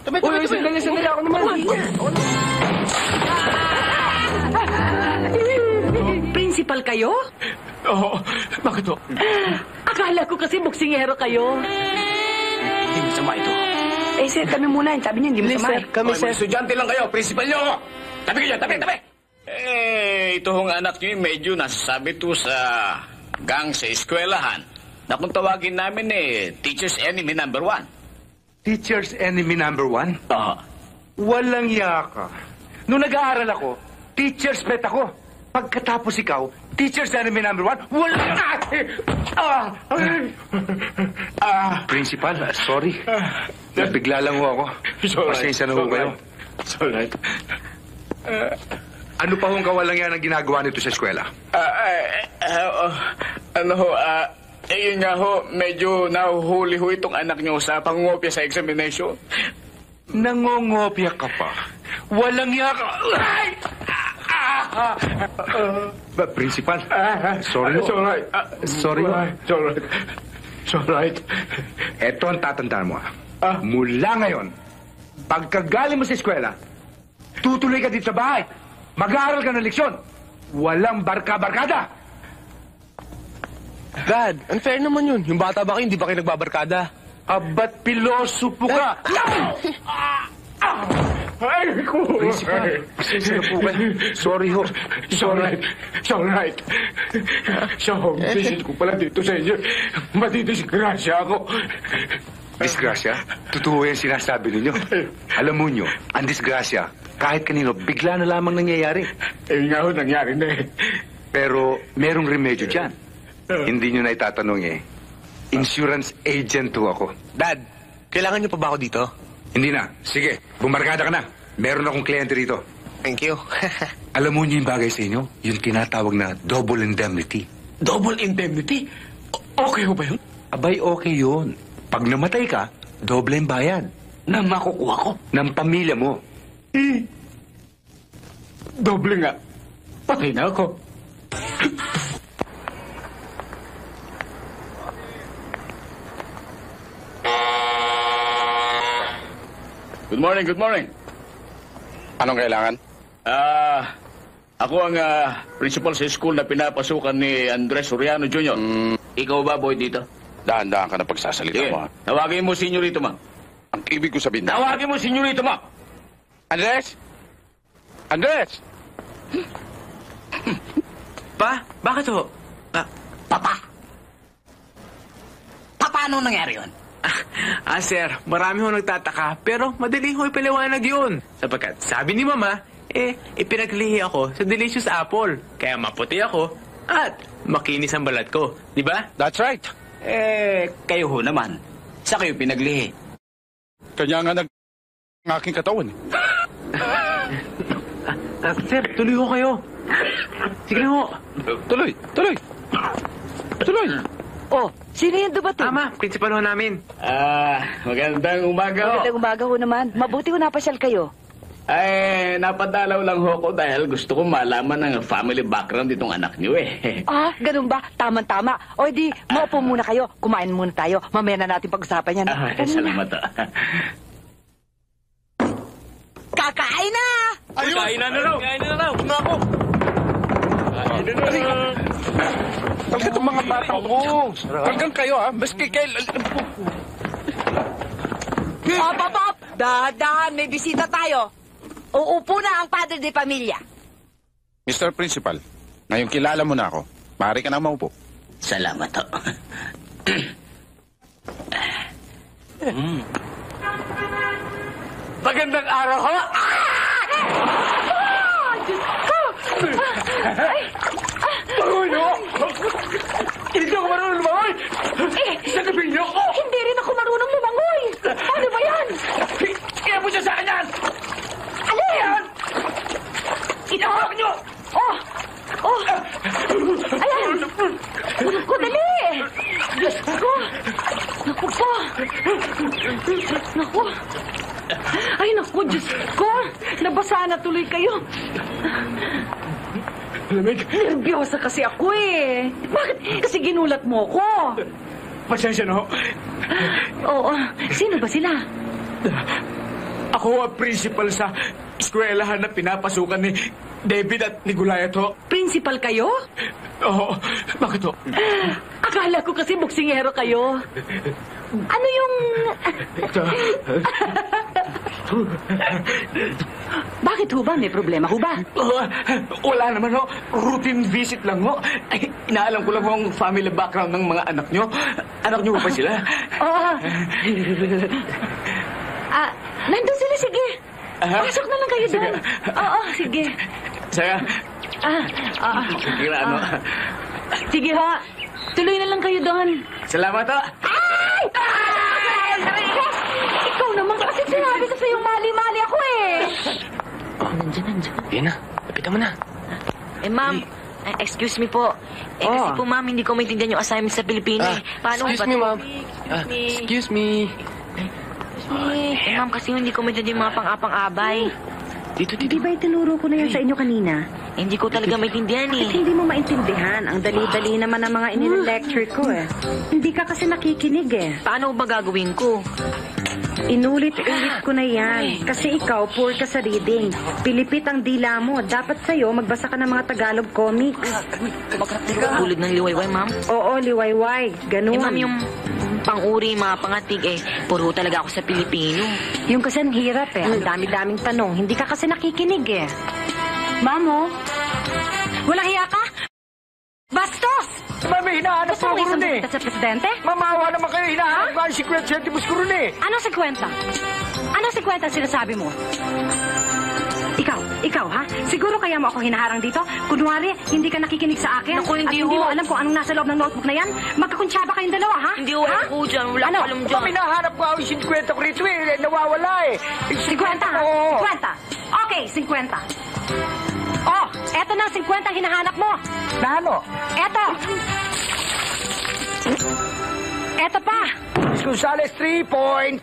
Tabi. Sandali ako naman. Principal kayo? Oo, bakit ho? Akala ko kasi boksingero kayo. Hindi masama ito. Sir, kami muna. Sabi niya, hindi masama. Kami, sir. Estudyante lang kayo. Principal niyo ako. Tabi kayo, tabi. Ito hong anak niyo medyo nasasabi to sa gang sa eskwelahan. Na kung tawagin namin teacher's enemy number 1. Teacher's enemy number 1? Oo. Walang yaka. Nung nag-aaral ako, teacher's pet ako. Pagkatapos ikaw, teacher's enemy number 1, walang Principal, sorry. Nabigla lang ho ako. Pasensya na ho kayo. It's alright. Ano pa hong kawalang yan ang ginagawa nito sa eskwela? Yun nga ho, medyo nahuhuli ho itong anak niyo sa pangungopia sa examination. Nangongopya ka pa? Walang yaka. Principal, sorry It's ho. alright. Sorry ho. It's alright. Ito ang tatandaan mo. Mula ngayon, pagkagaling mo sa eskwela, tutuloy ka dito sa bahay. Mag-aaral ka ng leksyon. Walang barka-barkada. Dad, unfair naman yun. Yung bata ba kayo, hindi ba kayo nagbabarkada? Abat pilosopo ka. Ay, ko. Principal, pasensya na po kayo. Sorry ho. It's alright. It's alright. Sa home visit ko pala dito sa inyo, matidisgrasya ako. Disgrasya? Totoo yung sinasabi ninyo. Alam mo nyo, ang disgrasya, kahit kanino, bigla na lamang nangyayari. Nga ho, nangyari na Pero merong remedyo dyan. Hindi nyo na itatanong Insurance agent ho ako. Dad, kailangan niyo pa ba ako dito? Hindi na. Sige, bumarkada ka na. Meron akong kliyente rito. Thank you. Alam mo nyo yung bagay sa inyo? Yung tinatawag na double indemnity. Double indemnity? Okay ho ba yun? Abay, okay yun. Pag namatay ka, doble ang bayad. Na makukuha ko? Ng pamilya mo. Doble nga. Patay na ako. Good morning, good morning. Anong kailangan? Ako ang principal sa school na pinapasukan ni Andres Soriano Jr. Ikaw ba, boy, dito? Dahan-dahan ka na pagsasalita Sige, mo, ha? tawagin mo senyorito mo. Ang ibig ko sabihin na... Tawagin mo senyorito mo! Andres! Andres! Pa, bakit ho? Papa! Paano nangyari yun? Sir, marami ho nagtataka, pero madali ho ipaliwanag yun. Sapagkat sabi ni Mama, ipinaglihi ako sa delicious apple. Kaya maputi ako at makinis ang balat ko. Di ba? That's right. Kayo ho naman. Sa kayo pinaglihi. Kanya nga ng aking katawan. Sir, tuloy ho kayo. Sige na ho. Tuloy. Oh, sino yung dumating? Tama, principal ho namin. Magandang umaga ho. Magandang umaga ho naman. Mabuti ho napasyal kayo. Napadalaw lang ho ko dahil gusto ko malaman ang family background itong anak niyo Ganun ba? Tama-tama. O di, maupo muna kayo. Kumain muna tayo. Mamaya na natin pag-usapan yan. Salamat ho. Kakain na! Ayun! Kain na raw! Nga ako! Talaga itong mga batang ko. Hanggang kayo, ha? Maski kailan... Op! Dahan-dahan, may bisita tayo. Uupo na ang padre de pamilya. Mr. Principal, ngayong kilala mo na ako, maaari ka na maupo. Salamat ho. Magandang araw ho. Marunong! Hindi ako marunong lumangoy! Sasabihin niyo ako! Hindi rin ako marunong lumangoy. Paano ba yan? Kaya mo siya sa akin yan! Alin? Yan! Itawag niyo! Ayan! Naku, dali! Diyos ko! Naku po! Naku! Ay, naku, Diyos ko! Nabasa na tuloy kayo. Lamig. Nervyosa kasi ako Bakit? Kasi ginulat mo ko. Pasensya na ho. Oo. Sino ba sila? Ako ang principal sa eskwelahan na pinapasukan ni David at ni Goliath ho. Principal kayo? Oo, bakit ho? Akala ko kasi boksingero kayo. Ano yung... Bakit ho ba? May problema ho ba? Wala naman ho. Routine visit lang ho. Ay, inaalam ko lang ho ang family background ng mga anak nyo. Anak nyo ba sila? Oo. Nandun sila, sige. Pasok na lang kayo Sige. doon. Oo, sige. Saya, sige na ano. Sige ho. Tuloy na lang kayo doon. Salamat ho. Ikaw naman kasi sinabi ko sa'yo mali-mali ako eh. Yan na. Lapitan mo na. Ma'am, excuse me po. Kasi po, ma'am, hindi ko maintindihan yung assignment sa Pilipino. Paano Excuse ba? me, ma'am. Excuse me. Ma'am, kasi hindi ko maintindihan yung mga pang-apang-abay. Dito. Di ba itinuro ko na yan sa inyo kanina? Hindi ko talaga maintindihan At eh. hindi mo maintindihan. Ang dali-dali naman ang mga inilecture ko eh. Hindi ka kasi nakikinig eh. Paano ba gagawin ko? Inulit-ulit ko na yan. Kasi ikaw, poor ka sa reading. Pilipit ang dila mo. Dapat sa'yo, magbasa ka ng mga Tagalog comics. Tulad ng liwayway, ma'am. Oo, liwayway. Ganun. Ma'am, yung pang-uri, mga pangatig, puro talaga ako sa Pilipino. Yung kasi ang hirap eh. Ang dami-daming tanong. Hindi ka kasi nakikinig eh. Mamo, walang hiya ka? Bastos! May hinahanap Gusto mo isang bukita sa presidente? Mamawa naman kayo, hinahanap ko ang 50 centimos ko rin eh. Ano si kwenta? Ano si kwenta sinasabi mo? Ikaw ha? Siguro kaya mo ako hinaharang dito? Kunwari, hindi ka nakikinig sa akin? Naku, hindi at hindi ho. mo alam kung anong nasa loob ng notebook na yan? Magkakuntsaba kayong dalawa, ha? Hindi ko alam po dyan. Wala Ano? ko alam dyan. Hinahanap ko ang 50 ko rito eh. Nawawala eh. 50, ha? Oo. 50. Okay, 50. Oh, eto na ang 50 ang hinahanap mo. Na ano? Eto. Eto pa. Miss Gonzales, 3 point.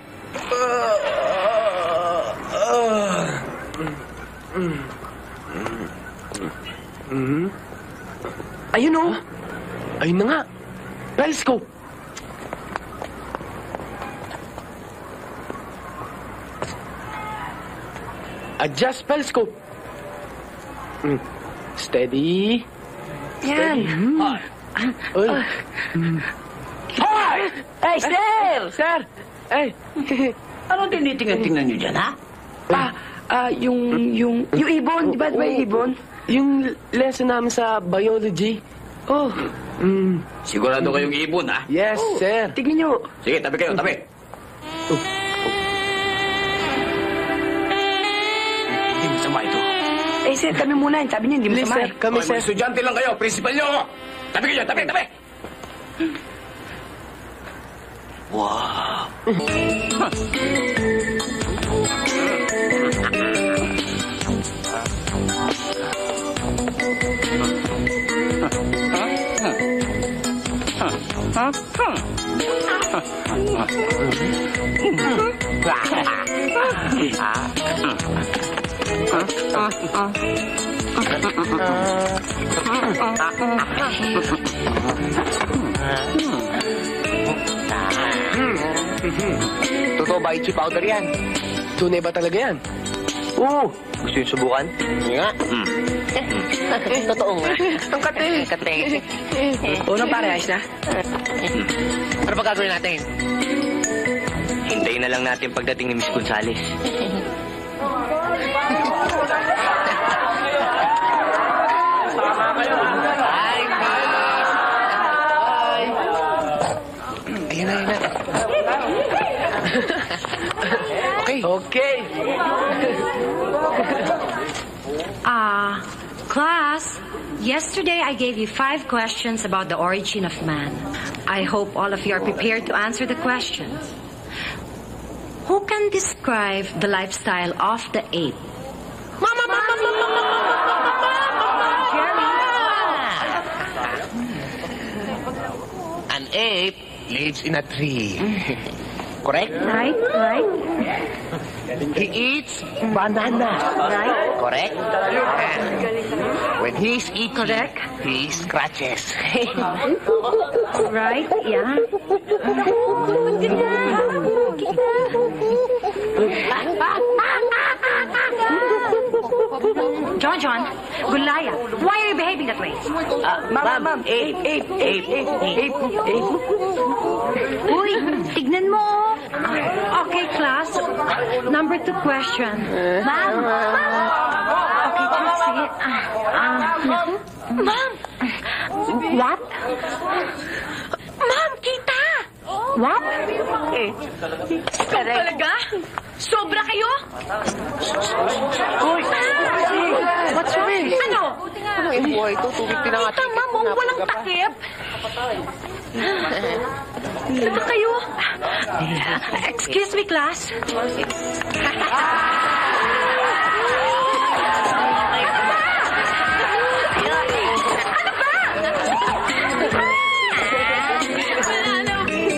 Ayun o. Ayun na nga. Telescope. Adjust telescope. Steady. Yan. Uy. Hoy! Hey, sir! Sir! Hey! Anong tinitingnan-tingnan nyo dyan, ha? Yung ibon. Di ba yung ibon? Yung lesson namin sa biology. Oh. Sigurado kayong ibon, ha? Yes, sir. Tignan nyo. Sige, tabi kayo, tabi. Hindi masama ito. Eh, sir, kami muna. Sabi niya, hindi Please, sir. Kami, Hoy, sir. mga estudyante lang kayo. Principal nyo ako. Tabi kayo, tabi, tabi. Wow. Totoo ba yung powder yan? Tunay ba talaga yan? Oo. Gusto yung subukan? Nga. Totoo nga. Ang kate. Kate. Unang pare, ayos na? Ano pa gagawin natin? Hintayin na lang natin pagdating ni Miss Gonzales. Ayan na, ayan na. Okay. Class, yesterday I gave you 5 questions about the origin of man. I hope all of you are prepared to answer the questions. Who can describe the lifestyle of the ape? An ape lives in a tree. Correct? Right, right. He eats banana. Right. Correct? When he's eating, Correct. he scratches. Right, yeah. John, Gulaya, why are you behaving that way? Ma'am, Uy, tignan mo. Okay, class. Number 2 question. Ma'am. Okay, class, sige. Ma'am. What? Ma'am, kita. What? talaga? Sobra kayo? What's wrong? Ano? Buhay ito, tubig pinangat. Kita, ma'am, walang takip. Ano kayo? Excuse me, class.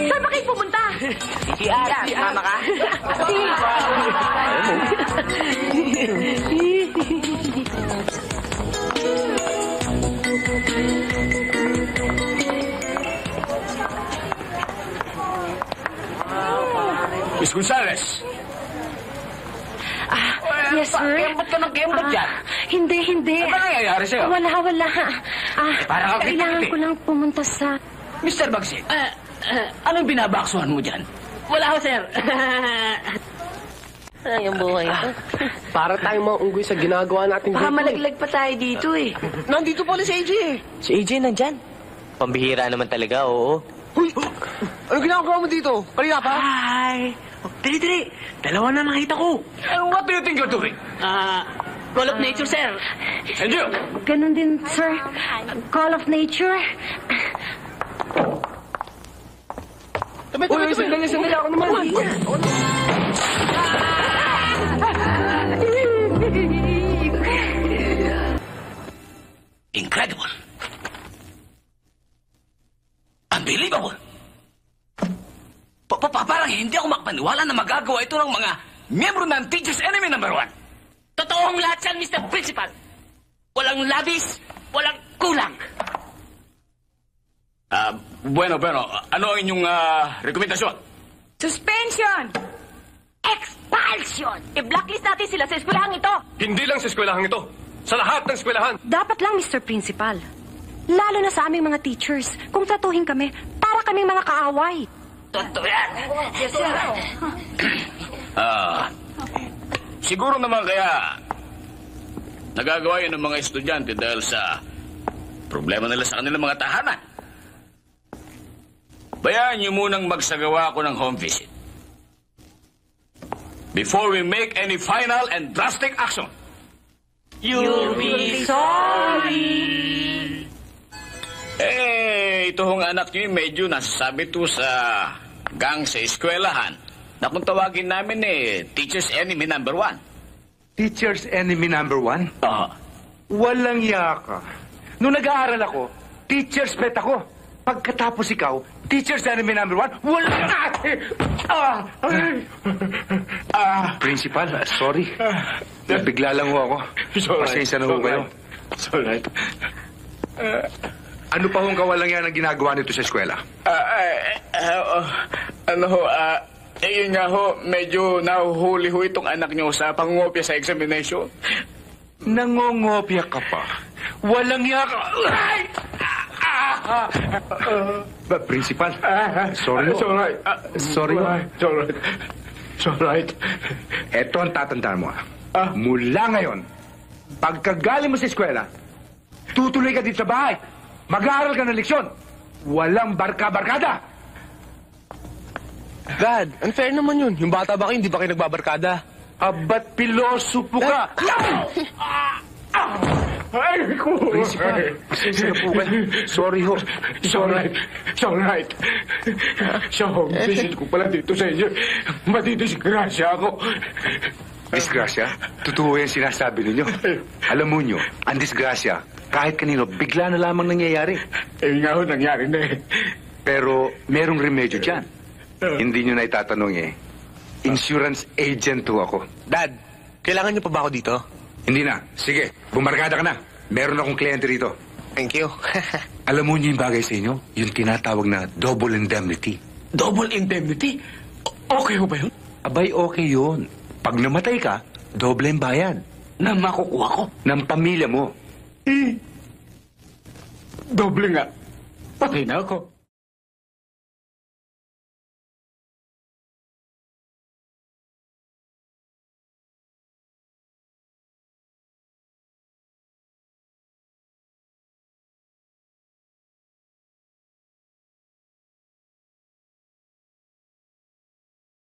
Saan ba kayo pumunta? Mama ka? Miss Gonzales. Yes, sir. Ba't ka nag-kembot dyan? Hindi. Ano ba nangyayari sa'yo? Wala. parang ako Kailangan kitikiti. ko lang pumunta sa... Mr. Bagsi, anong binabaksuhan mo dyan? Wala ho, sir. Ay, ang buhay ito. Para tayong mga unggoy sa ginagawa natin Baka dito. malaglag pa tayo dito eh. Nandito pala si AJ eh. Si AJ nandyan. Pambihira naman talaga, oo. Huy! Ano ginagawa mo dito? Kanina pa? Ay! Dali. Dalawa na nakita ko. What do you think you're doing? Call of nature, sir. And you? Ganun din, sir. Call of nature. Uy, sandali ako naman. Incredible. Unbelievable. Parang hindi ako makapaniwala na magagawa ito ng mga miyembro ng Teachers Enemy No. 1. Totoong lahat yan, Mr. Principal. Walang labis, walang kulang. Bueno. Ano ang inyong rekomendasyon? Suspension! Expulsion! I-blacklist natin sila sa eskwelahang ito. Hindi lang sa eskwelahan ito. Sa lahat ng eskwelahan. Dapat lang, Mr. Principal. Lalo na sa aming mga teachers. Kung tratuhin kami, para kaming mga kaaway. Totoo yan. Yes, sir. Siguro naman kaya nagagawa yun ng mga estudyante dahil sa problema nila sa kanilang mga tahanan. Bayaan niyo munang magsagawa ako ng home visit before we make any final and drastic action. You'll be sorry. Ito hong anak niyo medyo nasasabi to sa gang sa eskwelahan na kung tawagin namin Teachers Enemy No. 1. Teacher's enemy number 1? Oo. Walang yaka. Nung nag-aaral ako, teacher's pet ako. Pagkatapos ikaw, teacher's enemy number 1? Walang Principal, sorry. Nabigla lang ho ako. Pasensya na ho kayo. It's alright. Ano pa hong kawalang yan ang ginagawa nito sa eskwela? Yun nga ho, medyo nahuhuli ho itong anak niyo sa pangungopia sa examination. Nangongopya ka pa. Walang yaka. Principal, sorry ho. It's alright. Sorry ho. It's alright. It's alright. Ito ang tatandaan mo. Mula ngayon, pagkagaling mo sa eskwela, tutuloy ka dito sa bahay. Mag-aaral ka ng leksyon. Walang barka-barkada. Dad, unfair naman yun. Yung bata ba kayo, hindi ba kayo nagbabarkada? Abat pilosopo ka. Principal, pasensya na po kayo. Sorry ho. It's alright. It's alright. Sa home visit ko pala dito sa inyo, madidisgrasya ako. Disgrasya? Totoo yan sinasabi ninyo. Alam mo nyo, ang disgrasya, kahit kanino, bigla na lamang nangyayari. Nga ho, nangyari na Pero merong remedyo dyan. Hindi nyo na itatanong Insurance agent ho ako. Dad, kailangan niyo pa ba ako dito? Hindi na. Sige, bumarkada ka na. Meron akong kliyente rito. Thank you. Alam mo niyo yung bagay sa inyo? Yung tinatawag na double indemnity. Double indemnity? Okay ho ba yun? Abay, okay yun. Pag namatay ka, doble ang bayad. na makukuha ko. Ng pamilya mo. Doble nga. Patay na ako.